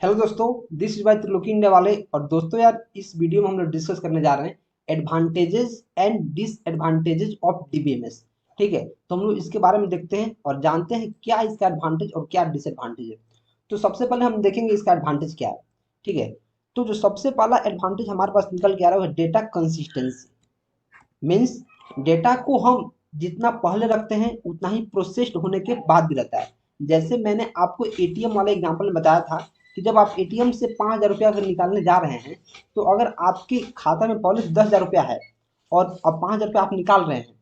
Hello दोस्तों, this is by Triloki India वाले। और दोस्तों यार, इस वीडियो में हम लोग डिस्कस करने जा रहे हैं advantages and disadvantages of DBMS. ठीक है, तो हम लोग इसके बारे में देखते हैं और जानते हैं क्या इसका एडवांटेज और क्या डिसएडवांटेज है। तो सबसे पहले हम देखेंगे इसका एडवांटेज क्या है। ठीक है, तो जो सबसे पहला एडवांटेज हमारे पास निकल के आ रहा है वो है डेटा कंसिस्टेंसी। मीन्स डेटा को हम जितना पहले रखते हैं उतना ही प्रोसेस्ड होने के बाद भी रहता है। जैसे मैंने आपको एटीएम वाले एग्जांपल में बताया था कि जब आप एटीएम से 5,000 रुपया अगर निकालने जा रहे हैं, तो अगर आपके खाता में पहले 10,000 रुपया है और अब 5,000 रुपया आप निकाल रहे हैं,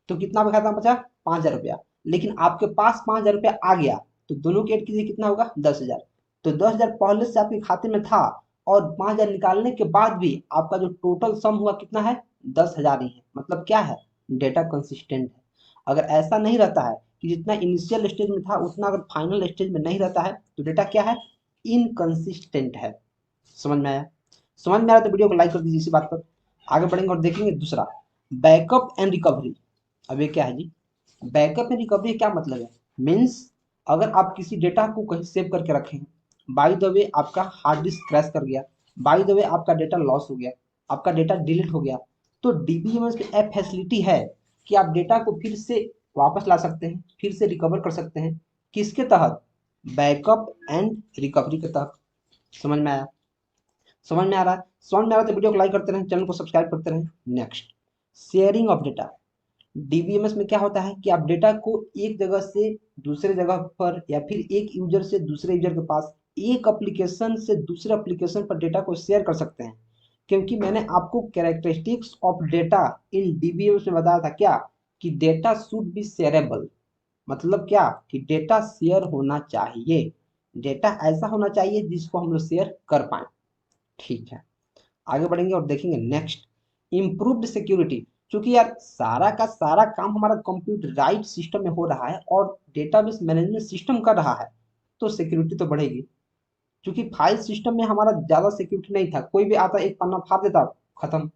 तो कितना आपका खाता में बचा? 5,000 रुपया। लेकिन आपके पास 5,000 रुपया आ गया, तो दोनों के ऐड कीजिए, कितना होगा? 10,000। तो 10,000 पहले से आपके खाते में था और 5,000 निकालने के बाद भी आपका जो टोटल सम हुआ कितना है? 10,000 ही है। मतलब क्या है? डेटा कंसिस्टेंट है। अगर ऐसा नहीं रहता है कि जितना इनिशियल स्टेज में था उतना अगर फाइनल स्टेज में नहीं रहता है, तो डेटा क्या है? इनकंसिस्टेंट है। समझ में आया? समझ में आया तो वीडियो को लाइक कर दीजिए। इसी बात पर आगे बढ़ेंगे और देखेंगे दूसरा, बैकअप एंड रिकवरी। अब ये क्या है जी? बैकअप एंड रिकवरी क्या मतलब है? मीन्स अगर आप किसी डेटा को कहीं सेव करके रखें, बाय द वे आपका हार्ड डिस्क क्रैश कर गया, बाय द वे आपका डेटा लॉस हो गया, आपका डेटा डिलीट हो गया, तो डीबीएमएस में ऐप फैसिलिटी है कि आप डेटा को फिर से वापस ला सकते हैं, फिर से रिकवर कर सकते हैं। किसके तहत? बैकअप एंड रिकवरी के तहत। समझ में आया? समझ में आ रहा है? समझ में आ रहा है तो वीडियो को लाइक करते रहें, चैनल को सब्सक्राइब करते रहें। Next, sharing of data. DBMS में क्या होता है कि आप डेटा को एक जगह से दूसरे जगह पर या फिर एक यूजर से दूसरे यूजर के पास, एक एप्लीकेशन से दूसरे एप्लीकेशन पर डेटा को शेयर कर सकते हैं। क्योंकि मैंने आपको characteristics of data in DBMS में बताया था क्या, कि डेटा शुड बी शेयरेबल। मतलब क्या? कि डेटा शेयर होना चाहिए। डेटा ऐसा होना चाहिए जिसको हम लोग शेयर कर पाए। ठीक है, आगे बढ़ेंगे और देखेंगे नेक्स्ट, इम्प्रूव्ड सिक्योरिटी। क्योंकि यार सारा का सारा काम हमारा कंप्यूटराइज सिस्टम में हो रहा है और डेटाबेस मैनेजमेंट सिस्टम कर रहा है, तो सिक्योरिटी तो बढ़ेगी। क्योंकि फाइल सिस्टम में हमारा ज्यादा सिक्योरिटी नहीं था, कोई भी आता एक पन्ना फाड़ देता, खत्म।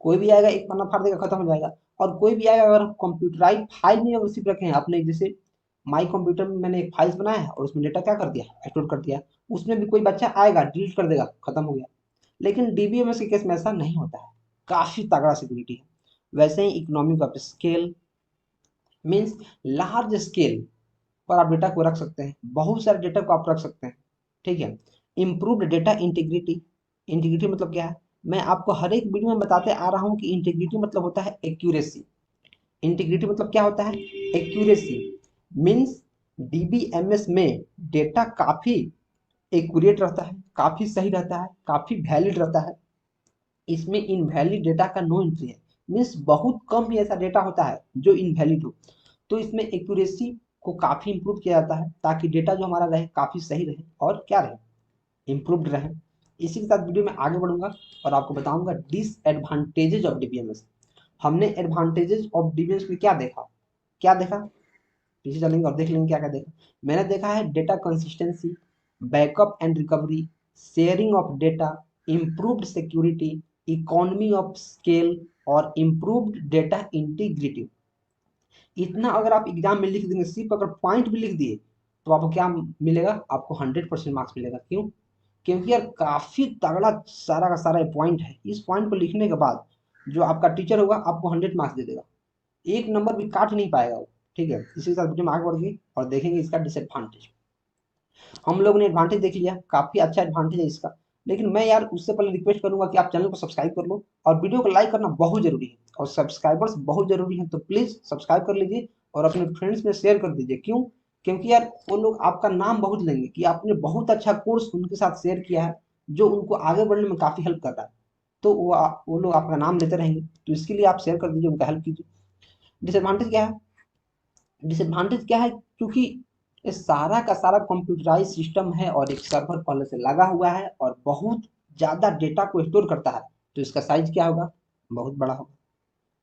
कोई भी आएगा एक पन्ना फाड़ देगा, खत्म हो जाएगा। और कोई भी आएगा, अगर हम कंप्यूटराइज फाइल में अगर सिर्फ रखे हैं अपने, जैसे माई कंप्यूटर में मैंने एक फाइल्स बनाया है और उसमें डेटा क्या कर दिया? स्टोर कर दिया। उसमें भी कोई बच्चा आएगा डिलीट कर देगा, खत्म हो गया। लेकिन डीबीएमएस के केस में ऐसा नहीं होता है, काफी तगड़ा सिक्योरिटी है। वैसे ही economic of scale, means large scale पर आप डेटा को रख सकते हैं, बहुत सारे डेटा को आप रख सकते हैं। ठीक है, इम्प्रूव्ड डेटा इंटीग्रिटी। इंटीग्रिटी मतलब क्या है? मैं आपको हर एक वीडियो में बताते आ रहा हूं कि इंटीग्रिटी मतलब होता है एक्यूरेसी। इंटीग्रिटी मतलब क्या होता है? एक्यूरेसी। मीन्स डीबीएमएस में डेटा काफी एक्यूरेट रहता है, काफी सही रहता है, काफी वैलिड रहता है। इसमें इनवैलिड डेटा का नो एंट्री है। मीन्स बहुत कम ही ऐसा डेटा होता है जो इनवैलिड हो। तो इसमें एक्यूरेसी को काफी इंप्रूव किया जाता है ताकि डेटा जो हमारा रहे काफी सही रहे और क्या रहे? इम्प्रूव्ड रहे। इसी के साथ वीडियो में आगे बढ़ूंगा और आपको बताऊंगा डिसएडवांटेजेस ऑफ डीबीएमएस। हमने एडवांटेजेस ऑफ डीबीएमएस में क्या देखा? क्या देखा? पीछे चलेंगे और देख लेंगे क्या क्या देखा। मैंने देखा है data consistency, backup and recovery, sharing of data, improved security, economy of scale और इम्प्रूव्ड डेटा इंटीग्रिटी। इतना अगर आप एग्जाम में लिख देंगे, सिर्फ अगर पॉइंट भी लिख दिए, तो आपको क्या मिलेगा? आपको 100% मार्क्स मिलेगा। क्यों? क्योंकि यार काफी तगड़ा सारा का सारा पॉइंट है। इस पॉइंट को लिखने के बाद जो आपका टीचर होगा आपको 100 मार्क्स दे देगा, एक नंबर भी काट नहीं पाएगा वो। ठीक है, इसी के साथ वीडियो में आगे बढ़ेंगे और देखेंगे इसका डिसएडवांटेज। हम लोगों ने एडवांटेज देख लिया, काफी अच्छा एडवांटेज है इसका। लेकिन मैं यार उससे पहले रिक्वेस्ट करूंगा कि आप चैनल को सब्सक्राइब कर लो और वीडियो को लाइक करना बहुत जरूरी है और सब्सक्राइबर्स बहुत जरूरी है। तो प्लीज सब्सक्राइब कर लीजिए और अपने फ्रेंड्स में शेयर कर दीजिए। क्यों? क्योंकि यार वो लोग आपका नाम बहुत लेंगे कि आपने बहुत अच्छा कोर्स उनके साथ शेयर किया है, जो उनको आगे बढ़ने में काफी हेल्प कर रहा है। तो वो लोग आपका नाम लेते रहेंगे, तो इसके लिए आप शेयर कर दीजिए, उनका हेल्प कीजिए। डिसएडवांटेज क्या है? डिसएडवांटेज क्या है? क्योंकि ये सारा का सारा कंप्यूटराइज सिस्टम है और एक सर्वर पहले से लगा हुआ है और बहुत ज्यादा डेटा को स्टोर करता है, तो इसका साइज क्या होगा? बहुत बड़ा होगा।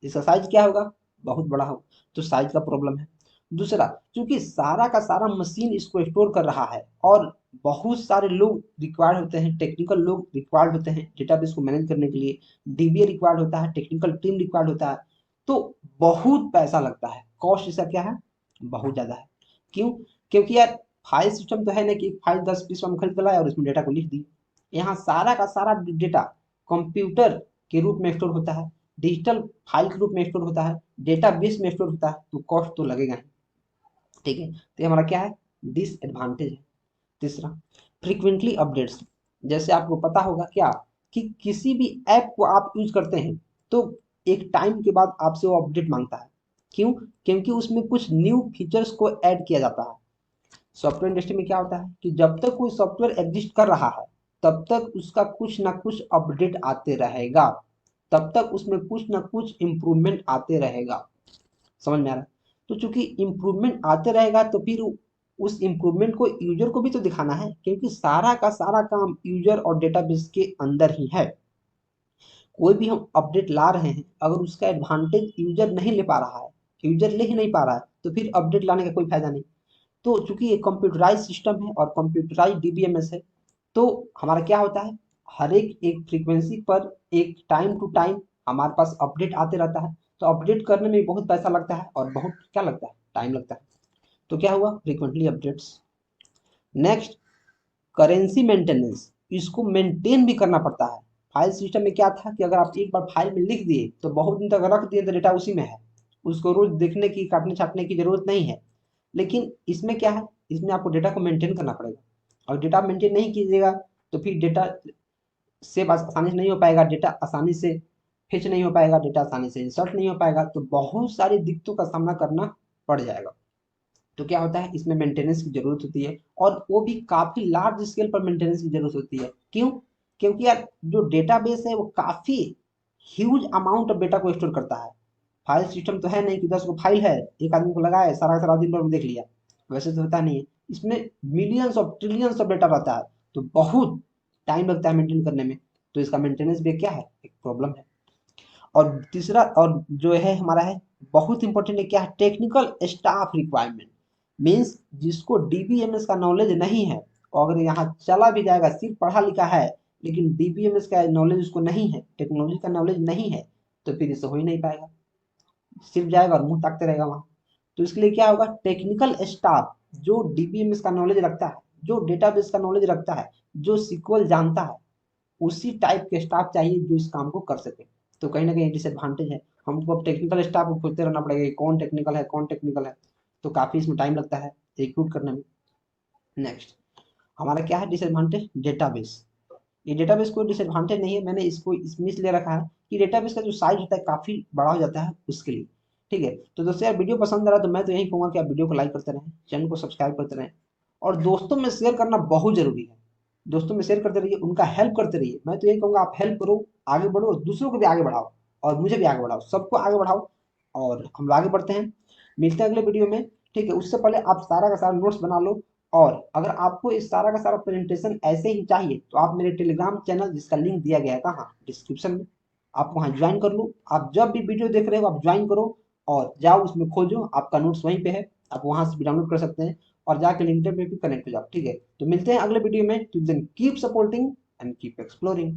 इसका साइज क्या होगा? बहुत बड़ा होगा। तो साइज का प्रॉब्लम है। दूसरा, क्योंकि सारा का सारा मशीन इसको स्टोर कर रहा है और बहुत सारे लोग रिक्वायर्ड होते हैं, टेक्निकल लोग रिक्वायर्ड होते हैं डेटाबेस को मैनेज करने के लिए, डीबीए रिक्वायर्ड होता है, टेक्निकल टीम रिक्वायर्ड होता है। तो बहुत पैसा लगता है, कॉस्ट इसका क्या है? बहुत ज्यादा है। क्यों? क्योंकि यार फाइल सिस्टम तो है ना कि एक फाइल 10-20 हम खरीद के लाए और उसमें डेटा को लिख दी। यहाँ सारा का सारा डेटा कंप्यूटर के रूप में स्टोर होता है, डिजिटल फाइल के रूप में स्टोर होता है, डेटा बेस में स्टोर होता है, तो कॉस्ट तो लगेगा ही। ठीक है, तो ये हमारा क्या है, डिसएडवांटेज है। तीसरा, फ्रीक्वेंटली अपडेट्स। जैसे आपको पता होगा क्या कि किसी भी ऐप को आप यूज करते हैं तो एक टाइम के बाद आपसे वो अपडेट मांगता है। क्यों? क्योंकि उसमें कुछ न्यू फीचर्स को ऐड किया जाता है। सॉफ्टवेयर इंडस्ट्री में क्या होता है कि जब तक कोई सॉफ्टवेयर एग्जिस्ट कर रहा है तब तक उसका कुछ ना कुछ अपडेट आते रहेगा, तब तक उसमें कुछ ना कुछ इम्प्रूवमेंट आते रहेगा। समझ में आ रहा है? तो चूंकि इम्प्रूवमेंट आते रहेगा तो फिर उस इम्प्रूवमेंट को यूजर को भी तो दिखाना है, क्योंकि सारा का सारा काम यूजर और डेटाबेस के अंदर ही है। कोई भी हम अपडेट ला रहे हैं, अगर उसका एडवांटेज यूजर नहीं ले पा रहा है, यूजर ले ही नहीं पा रहा है, तो फिर अपडेट लाने का कोई फायदा नहीं। तो चूंकि ये कंप्यूटराइज सिस्टम है और कंप्यूटराइज डीबीएमएस है, तो हमारा क्या होता है, हर एक एक फ्रीक्वेंसी पर एक टाइम टू टाइम हमारे पास अपडेट आते रहता है। तो अपडेट करने में बहुत पैसा लगता है और बहुत क्या लगता है, टाइम लगता है। तो क्या हुआ, frequently updates. Next, currency maintenance. इसको मेंटेन भी करना पड़ता है। फाइल सिस्टम में क्या था कि अगर आप एक बार फाइल में लिख दिए तो बहुत दिन तक रख दिए तो डेटा उसी में है, उसको रोज देखने की काटने छाटने की जरूरत नहीं है। लेकिन इसमें क्या है, इसमें आपको डेटा को मेंटेन करना पड़ेगा, और डेटा मेंटेन नहीं कीजिएगा तो फिर डेटा सेव आसानी से नहीं हो पाएगा, डेटा आसानी से फेच नहीं हो पाएगा, डेटा आसानी से इंसर्ट नहीं हो पाएगा, तो बहुत सारी दिक्कतों का सामना करना पड़ जाएगा। तो क्या होता है, इसमें मेंटेनेंस की जरूरत होती है, और वो भी काफी लार्ज स्केल पर मेंटेनेंस की जरूरत होती है। क्यों? क्योंकि यार जो डेटाबेस है वो काफी ह्यूज अमाउंट ऑफ डेटा को स्टोर करता है। फाइल सिस्टम तो है नहीं कि 10 को फाइल है, एक आदमी को लगाए सारा सारा दिन भर में देख लिया, वैसे तो होता नहीं है। इसमें millions of trillions of data रहता है, तो बहुत टाइम लगता है मेंटेन करने में। तो इसका मेंटेनेंस भी क्या है, एक प्रॉब्लम है। और तीसरा, और जो है हमारा है बहुत इंपॉर्टेंट है, क्या है, टेक्निकल स्टाफ रिक्वायरमेंट। मीन्स जिसको डीबीएमएस का नॉलेज नहीं है, और अगर यहाँ चला भी जाएगा, सिर्फ पढ़ा लिखा है लेकिन डीबीएमएस का नॉलेज उसको नहीं है, टेक्नोलॉजी का नॉलेज नहीं है, तो फिर इससे हो ही नहीं पाएगा, सिर्फ जाएगा और मुंह ताकते रहेगा वहां। तो इसके लिए क्या होगा, टेक्निकल स्टाफ जो डीबीएमएस का नॉलेज रखता है, जो डेटाबेस का नॉलेज रखता है, जो सीक्वल जानता है, उसी टाइप के स्टाफ चाहिए जो इस काम को कर सके। तो कहीं ना कहीं डिसएडवांटेज है, हमको अब टेक्निकल स्टाफ को खोजते रहना पड़ेगा, कौन टेक्निकल है कौन टेक्निकल है, तो काफी इसमें टाइम लगता है रिक्रूट करने में। नेक्स्ट, हमारा क्या है डिसएडवांटेज, डेटाबेस। ये डेटाबेस कोई डिसएडवांटेज नहीं है, मैंने इसको इसमें इसलिए रखा है कि डेटाबेस का जो साइज होता है काफी बड़ा हो जाता है उसके लिए। ठीक है, तो दोस्तों यार वीडियो पसंद आ रहा तो मैं तो यही कहूंगा कि आप वीडियो को लाइक करते रहें, चैनल को सब्सक्राइब करते रहें, और दोस्तों में शेयर करना बहुत जरूरी है। दोस्तों में शेयर करते रहिए, उनका हेल्प करते रहिए। मैं तो यही कहूंगा आप हेल्प करो, आगे बढ़ो, दूसरों को भी आगे बढ़ाओ, और मुझे भी आगे बढ़ाओ, सबको आगे बढ़ाओ, और हम आगे बढ़ते हैं। मिलते हैं अगले वीडियो में। ठीक है, उससे पहले आप सारा का सारा नोट्स बना लो, और अगर आपको इस सारा का सारा प्रेजेंटेशन ऐसे ही चाहिए तो आप मेरे टेलीग्राम चैनल, जिसका लिंक दिया गया है कहाँ, डिस्क्रिप्शन में, आप वहाँ ज्वाइन कर लो। आप जब भी वीडियो देख रहे हो आप ज्वाइन करो, और जाओ उसमें खोजो, आपका नोट्स वहीं पे है, आप वहां से भी डाउनलोड कर सकते हैं, और जाके लिंक्डइन पे भी कनेक्ट हो जाओ। ठीक है, तो मिलते हैं अगले वीडियो में। Till then keep supporting and keep exploring.